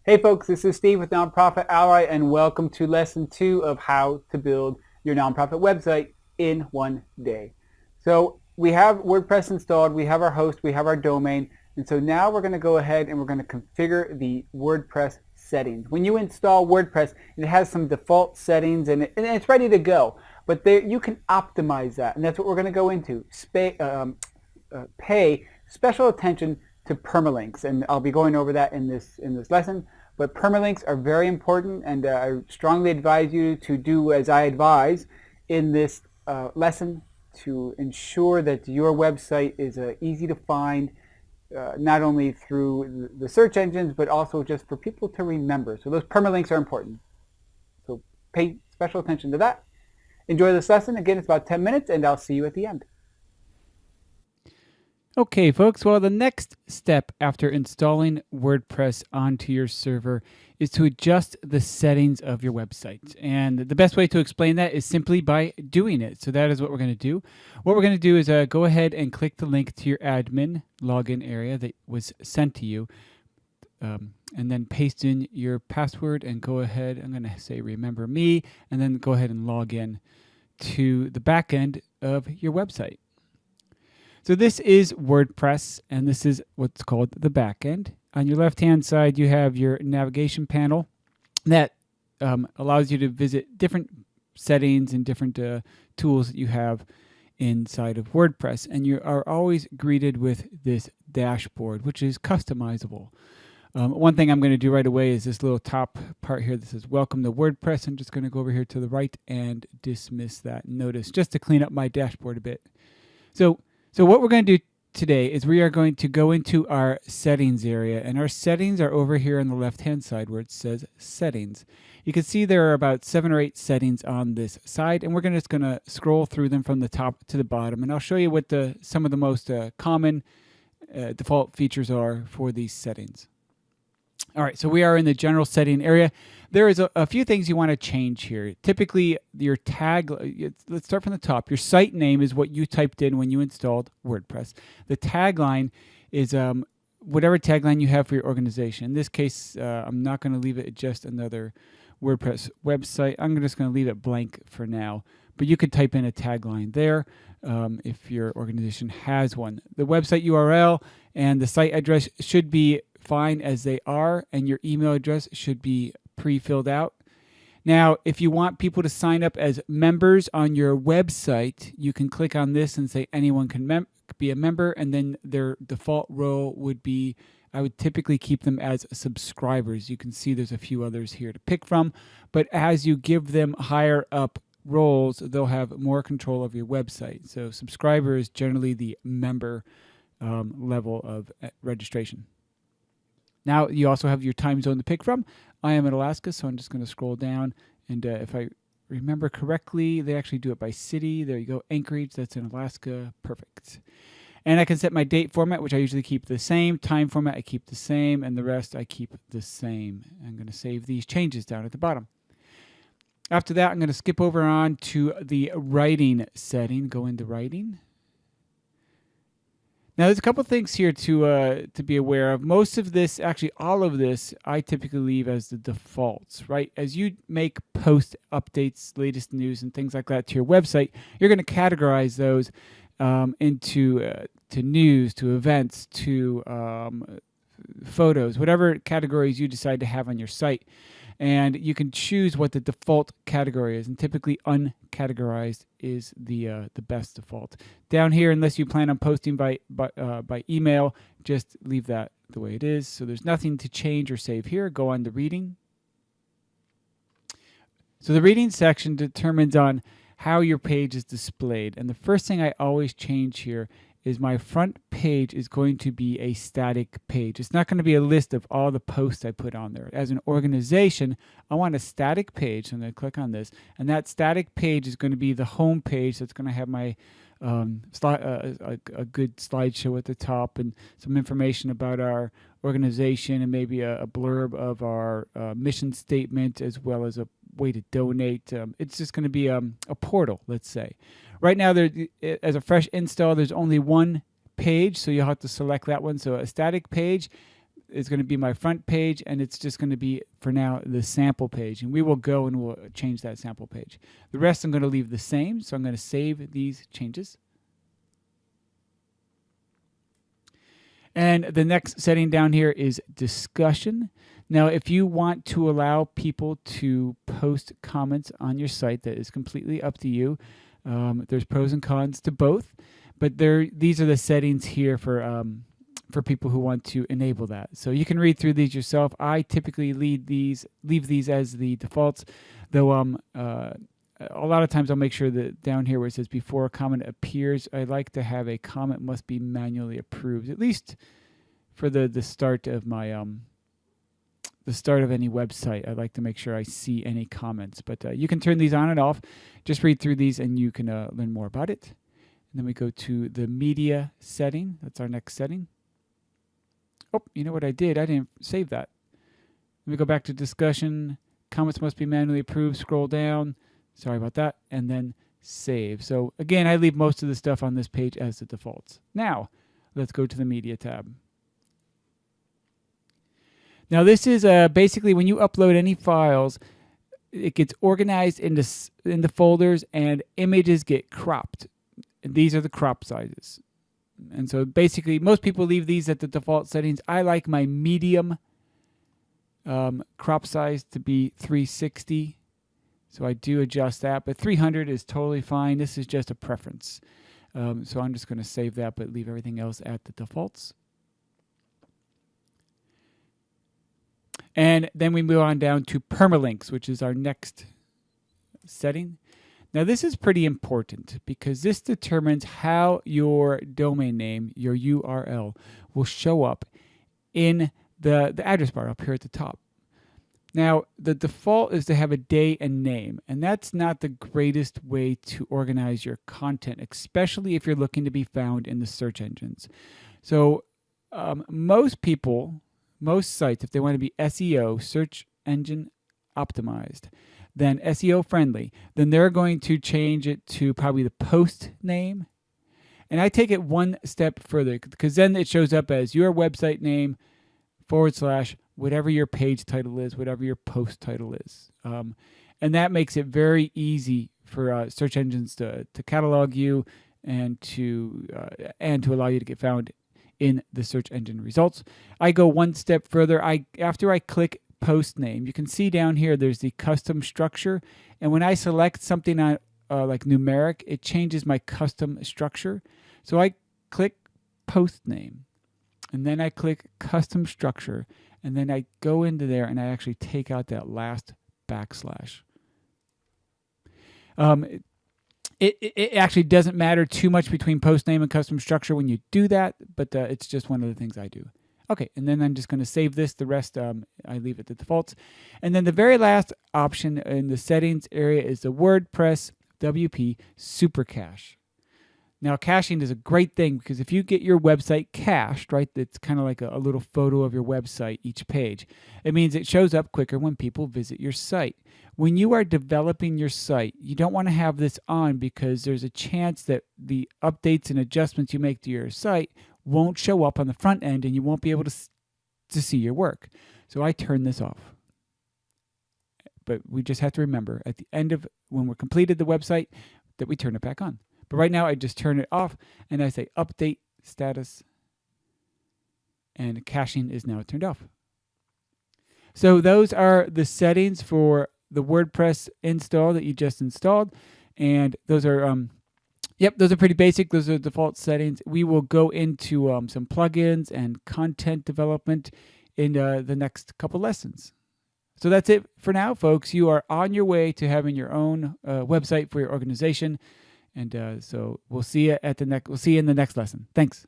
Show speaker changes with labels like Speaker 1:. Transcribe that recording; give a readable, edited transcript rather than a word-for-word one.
Speaker 1: Hey folks, this is Steve with Nonprofit Ally and welcome to lesson 2 of how to build your nonprofit website in one day. So we have WordPress installed, we have our host, we have our domain, and so now we're going to go ahead and we're going to configure the WordPress settings. When you install WordPress, it has some default settings and it's ready to go, but you can optimize that, and that's what we're going to go into. Pay special attention to permalinks, and I'll be going over that in this lesson. But permalinks are very important, and I strongly advise you to do as I advise in this lesson to ensure that your website is easy to find, not only through the search engines, but also just for people to remember. So those permalinks are important. So pay special attention to that. Enjoy this lesson. Again, it's about 10 minutes, and I'll see you at the end.
Speaker 2: Okay, folks, well, the next step after installing WordPress onto your server is to adjust the settings of your website. And the best way to explain that is simply by doing it. So that is what we're going to do. What we're going to do is go ahead and click the link to your admin login area that was sent to you, and then paste in your password and go ahead. I'm going to say remember me, and then go ahead and log in to the back end of your website. So this is WordPress, and this is what's called the backend. On your left-hand side, you have your navigation panel that allows you to visit different settings and different tools that you have inside of WordPress. And you are always greeted with this dashboard, which is customizable. One thing I'm going to do right away is this little top part here that says Welcome to WordPress. I'm just going to go over here to the right and dismiss that notice just to clean up my dashboard a bit. So what we're going to do today is we are going to go into our settings area, and our settings are over here on the left-hand side where it says settings. You can see there are about 7 or 8 settings on this side, and we're just going to scroll through them from the top to the bottom, and I'll show you what some of the most common default features are for these settings. All right, so we are in the general setting area. There is a few things you want to change here. Typically, your tag, let's start from the top. Your site name is what you typed in when you installed WordPress. The tagline is whatever tagline you have for your organization. In this case, I'm not going to leave it just another WordPress website. I'm just going to leave it blank for now. But you could type in a tagline there if your organization has one. The website URL and the site address should be fine as they are, and your email address should be pre-filled out. Now, if you want people to sign up as members on your website, you can click on this and say anyone can be a member, and then their default role would be, I would typically keep them as subscribers. You can see there's a few others here to pick from, but as you give them higher up roles, they'll have more control of your website. So subscriber is generally the member level of registration. Now you also have your time zone to pick from. I am in Alaska, so I'm just going to scroll down, and if I remember correctly, they actually do it by city. There you go, Anchorage, that's in Alaska, perfect. And I can set my date format, which I usually keep the same. Time format I keep the same, and the rest I keep the same. I'm going to save these changes down at the bottom. After that, I'm going to skip over on to the writing setting, go into writing. Now, there's a couple things here to be aware of. Most of this, actually all of this, I typically leave as the defaults, right? As you make post updates, latest news, and things like that to your website, you're going to categorize those into to news, to events, to photos, whatever categories you decide to have on your site. And you can choose what the default category is, and typically uncategorized is the best default. Down here, unless you plan on posting by email, just leave that the way it is. So there's nothing to change or save here. Go on to reading. So the reading section determines on how your page is displayed, and the first thing I always change here is my front page is going to be a static page. It's not going to be a list of all the posts I put on there. As an organization, I want a static page. So I'm going to click on this, and that static page is going to be the home page. That's going to have my a good slideshow at the top and some information about our organization, and maybe a blurb of our mission statement, as well as a way to donate. It's just going to be a portal, let's say. Right now, as a fresh install, there's only one page, so you'll have to select that one. So a static page, is going to be my front page, and it's just going to be, for now, the sample page. And we will go and we'll change that sample page. The rest I'm going to leave the same, so I'm going to save these changes. And the next setting down here is discussion. Now, if you want to allow people to post comments on your site, that is completely up to you. There's pros and cons to both, but these are the settings here for people who want to enable that. So you can read through these yourself. I typically leave these as the defaults, though a lot of times I'll make sure that down here where it says before a comment appears, I like to have a comment must be manually approved, at least for the start of my the start of any website. I like to make sure I see any comments, but you can turn these on and off. Just read through these and you can learn more about it. And then we go to the media setting. That's our next setting. Oh, you know what I did? I didn't save that. Let me go back to discussion. Comments must be manually approved. Scroll down. Sorry about that. And then save. So again, I leave most of the stuff on this page as the defaults. Now, let's go to the media tab. Now this is basically when you upload any files, it gets organized into folders and images get cropped. And these are the crop sizes. And so basically most people leave these at the default settings. I like my medium crop size to be 360. So I do adjust that, but 300 is totally fine. This is just a preference. So I'm just going to save that, but leave everything else at the defaults. And then we move on down to permalinks, which is our next setting. Now this is pretty important because this determines how your domain name, your URL, will show up in the address bar up here at the top. Now the default is to have a day and name, and that's not the greatest way to organize your content, especially if you're looking to be found in the search engines. So most sites, if they want to be SEO, search engine optimized, then SEO friendly, then they're going to change it to probably the post name. And I take it one step further because then it shows up as your website name / whatever your page title is, whatever your post title is. And that makes it very easy for search engines to catalog you and to allow you to get found in the search engine results. I go one step further. After I click post name, you can see down here there's the custom structure, and when I select something on like numeric, it changes my custom structure. So I click post name, and then I click custom structure, and then I go into there and I actually take out that last backslash. It actually doesn't matter too much between post name and custom structure when you do that, but it's just one of the things I do. Okay, and then I'm just going to save this. The rest I leave at the defaults. And then the very last option in the settings area is the WordPress WP Super Cache. Now, caching is a great thing because if you get your website cached, right, it's kind of like a little photo of your website each page. It means it shows up quicker when people visit your site. When you are developing your site, you don't want to have this on because there's a chance that the updates and adjustments you make to your site won't show up on the front end and you won't be able to see your work. So I turn this off. But we just have to remember at the end of when we're completed the website that we turn it back on. But right now I just turn it off and I say update status, and caching is now turned off. So those are the settings for the WordPress install that you just installed, and those are those are pretty basic. Those are default settings. We will go into some plugins and content development in the next couple lessons. So that's it for now, folks. You are on your way to having your own website for your organization. And so we'll see you in the next lesson. Thanks.